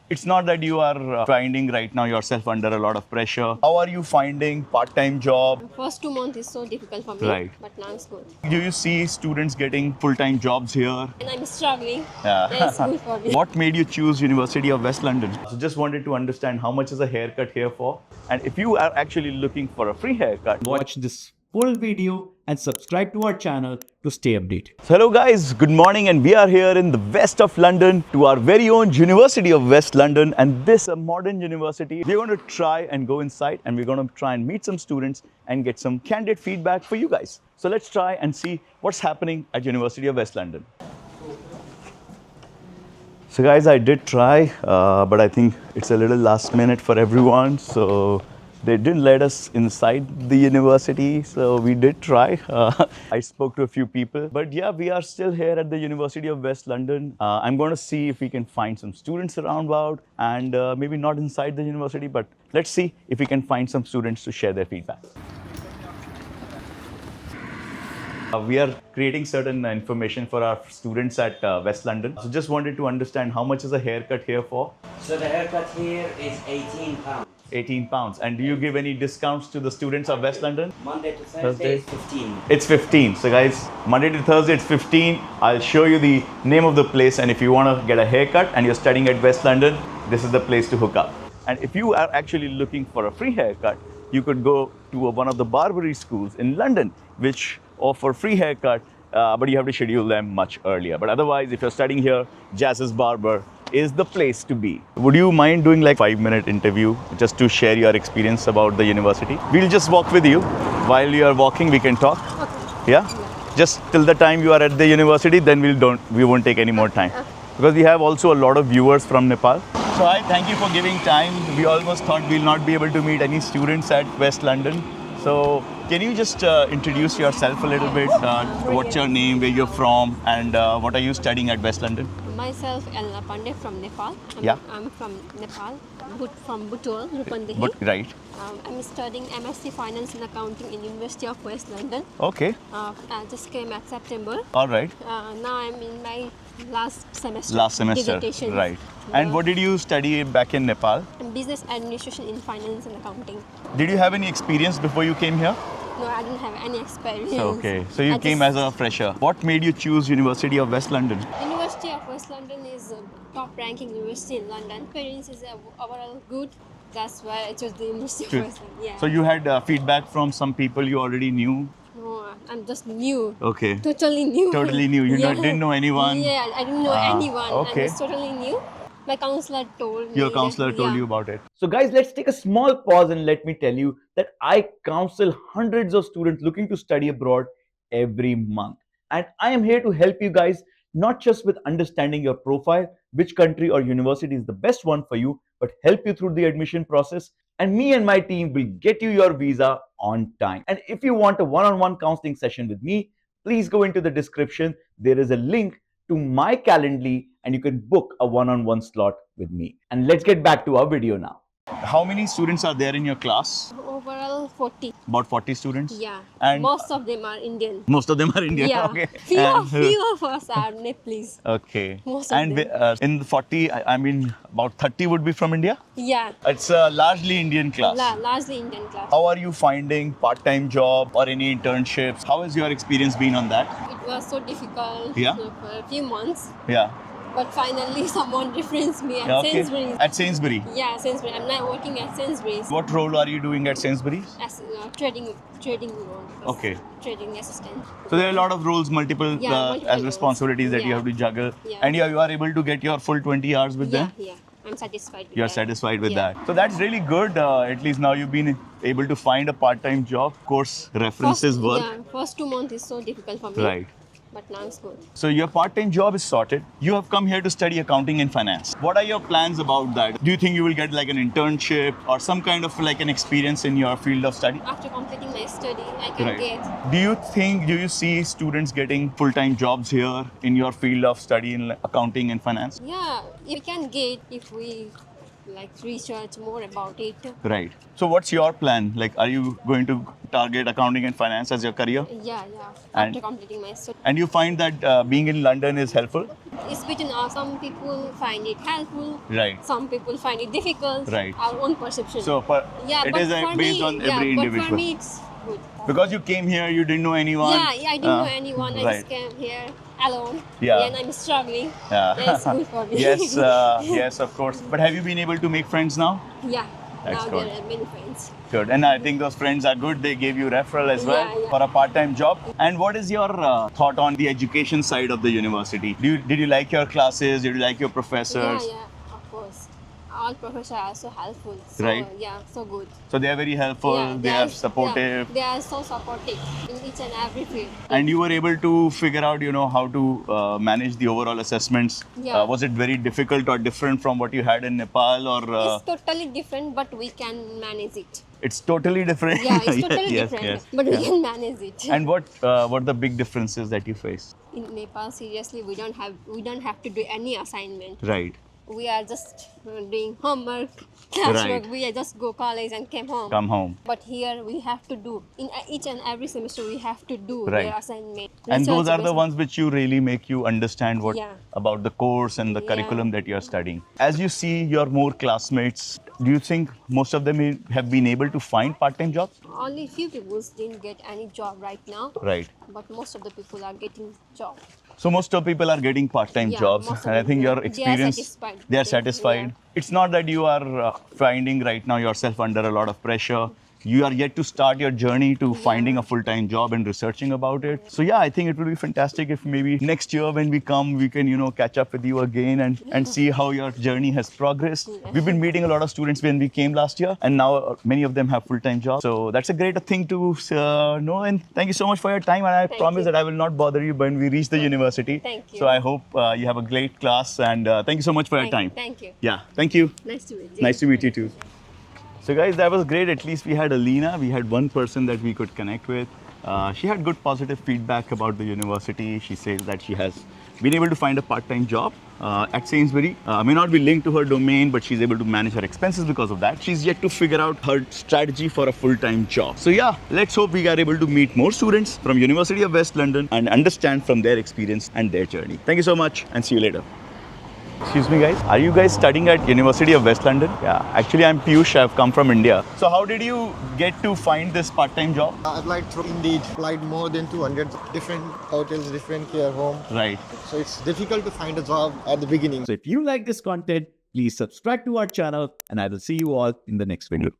It's not that you are finding right now yourself under a lot of pressure. How are you finding part-time job? First 2 months is so difficult for me, Right. but now it's good. Do you see students getting full-time jobs here? And I'm struggling. Yeah. It's good for me. What made you choose University of West London? So just wanted to understand how much is a haircut here for? And if you are actually looking for a free haircut, Watch this full video and subscribe to our channel to stay updated. So hello guys, good morning, and we are here in the west of London to our very own University of West London, and this is a modern university. We're going to try and go inside and we're going to try and meet some students and get some candid feedback for you guys. So let's try and see what's happening at University of West London. So guys, I did try, but I think it's a little last minute for everyone. So they didn't let us inside the university, so we did try. I spoke to a few people, but yeah, we are still here at the University of West London. I'm going to see if we can find some students around about, and maybe not inside the university, but let's see if we can find some students to share their feedback. We are creating certain information for our students at West London. So just wanted to understand how much is a haircut here for? So the haircut here is £18. 18 pounds. And do you give any discounts to the students of West London? Monday to Thursday is 15. It's 15. So guys, Monday to Thursday it's 15. I'll show you the name of the place, and if you want to get a haircut and you're studying at West London, this is the place to hook up. And if you are actually looking for a free haircut, you could go to one of the Barbary schools in London, which offer free haircut, but you have to schedule them much earlier. But otherwise, if you're studying here, Jazz's Barber is the place to be. Would you mind doing like 5-minute interview just to share your experience about the university? We'll just walk with you. While you are walking, we can talk. Okay. Yeah? Just till the time you are at the university, then we won't take any more time. Because we have also a lot of viewers from Nepal. So I thank you for giving time. We almost thought we'll not be able to meet any students at West London. So can you just introduce yourself a little bit? What's your name, where you're from, and what are you studying at West London? Myself, Elna Pandey from Nepal. I'm from Nepal, from Butol, Rupandehi. But, right. I'm studying MSc Finance and Accounting in University of West London. Okay. I just came at September. All right. Now I'm in my last semester. Last semester. Dissertation. Right. And what did you study back in Nepal? Business Administration in Finance and Accounting. Did you have any experience before you came here? No, I didn't have any experience. Okay. So you came as a fresher. What made you choose University of West London? University of West London is a top-ranking university in London. Experience is overall good. That's why I chose the University of West London. Yeah. So you had feedback from some people you already knew? No, I'm just new. Okay. Totally new. Totally new. You didn't know anyone? Yeah, I didn't know anyone. okay. I'm just totally new. My counselor told me. Your counselor told you about it. So guys, let's take a small pause and let me tell you that I counsel hundreds of students looking to study abroad every month. And I am here to help you guys, not just with understanding your profile, which country or university is the best one for you, but help you through the admission process. And me and my team will get you your visa on time. And if you want a one-on-one counseling session with me, please go into the description. There is a link to my Calendly and you can book a one-on-one slot with me. And let's get back to our video now. How many students are there in your class? Overall 40. About 40 students? Yeah. And most of them are Indian. most of them are Indian? Yeah. Okay. Few of us are Nepalese. Okay. Most of and them. In the 40, I mean, about 30 would be from India? Yeah. It's a largely Indian class. Largely Indian class. How are you finding part-time job or any internships? How has your experience been on that? It was so difficult Yeah. for a few months. Yeah. But finally someone referenced me at Yeah, okay. Sainsbury's. At Sainsbury. Yeah, Sainsbury's. I'm now working at Sainsbury's What role are you doing at Sainsbury's? as trading role. Okay. Trading assistant. So there are a lot of roles, multiple, multiple as roles. responsibilities that you Yeah. have to juggle. Yeah. And you are able to get your full 20 hours with them? Yeah. I'm satisfied with You're that. satisfied with Yeah. that. So that's really good. At least now you've been able to find a part-time job. Of course, references work. Yeah, first 2 months is so difficult for me. Right. But now it's good. So your part-time job is sorted. You have come here to study accounting and finance. What are your plans about that? Do you think you will get like an internship or some kind of like an experience in your field of study? After completing my study, I can get. Do you see students getting full-time jobs here in your field of study in accounting and finance? Yeah, we can get if we like research more about it. Right. So what's your plan? Like, are you going to target accounting and finance as your career? Yeah. And- After completing my study, And you find that being in London is helpful? it's between us. Some people find it helpful. Right. Some people find it difficult. Right. Our own perception. So yeah, it but is for based me, on yeah, every but individual. for me, it's good. Because you came here, you didn't know anyone. Yeah, I didn't know anyone. I right. just came here alone. Yeah. And I'm struggling. Yeah. Yeah, it's good for me. yes, yes, of course. But have you been able to make friends now? Yeah. That's now good. there are many friends. Good. And I think those friends are good. They gave you referral as well Yeah. for a part-time job. And what is your thought on the education side of the university? Did you like your classes? Did you like your professors? Yeah, of course. All professors are so helpful. So, Right. Yeah, so good. So they are very helpful. Yeah, they are supportive. Yeah, they are so supportive in each and every field. And you were able to figure out, how to manage the overall assessments. Yeah. Was it very difficult or different from what you had in Nepal, or It's totally different, but we can manage it. it's totally different? Yeah, it's totally yes, different, yes. but we Yeah. can manage it. And what are the big differences that you face? In Nepal, seriously, we don't have to do any assignment. Right. We are just doing homework, classwork. Right. We are just go college and came home. Come home. But here we have to do in each and every semester we have to do Right. their assignment. And those are the Research-based. ones which you really make you understand what Yeah. about the course and the Yeah. curriculum that you are studying. As you see your more classmates, do you think most of them have been able to find part-time jobs? Only few people didn't get any job right now, Right. but most of the people are getting job. So most of people are getting part-time Yeah, jobs, most of and I them, think yeah. your They are experience, satisfied. they are Yeah. satisfied. It's not that you are finding right now yourself under a lot of pressure. You are yet to start your journey to finding a full-time job and researching about it. So yeah, I think it would be fantastic if maybe next year when we come, we can catch up with you again and see how your journey has progressed. Yeah. We've been meeting a lot of students when we came last year, and now many of them have full-time jobs. So that's a great thing to know. And thank you so much for your time. And I Thank promise you. that I will not bother you when we reach the university. Thank you. So I hope you have a great class, and thank you so much for your time. Thank you. Yeah, thank you. Nice to meet you. Nice to meet you too. So guys, that was great. At least we had Alina. We had one person that we could connect with. She had good positive feedback about the university. She says that she has been able to find a part-time job at Sainsbury. May not be linked to her domain, but she's able to manage her expenses because of that. She's yet to figure out her strategy for a full-time job. So yeah, let's hope we are able to meet more students from University of West London and understand from their experience and their journey. Thank you so much, and see you later. Excuse me guys, are you guys studying at University of West London? Yeah, actually I'm Piyush, I've come from India. So how did you get to find this part-time job? I applied through Indeed, applied more than 200 different hotels, different care home. Right. So it's difficult to find a job at the beginning. So if you like this content, please subscribe to our channel and I will see you all in the next video.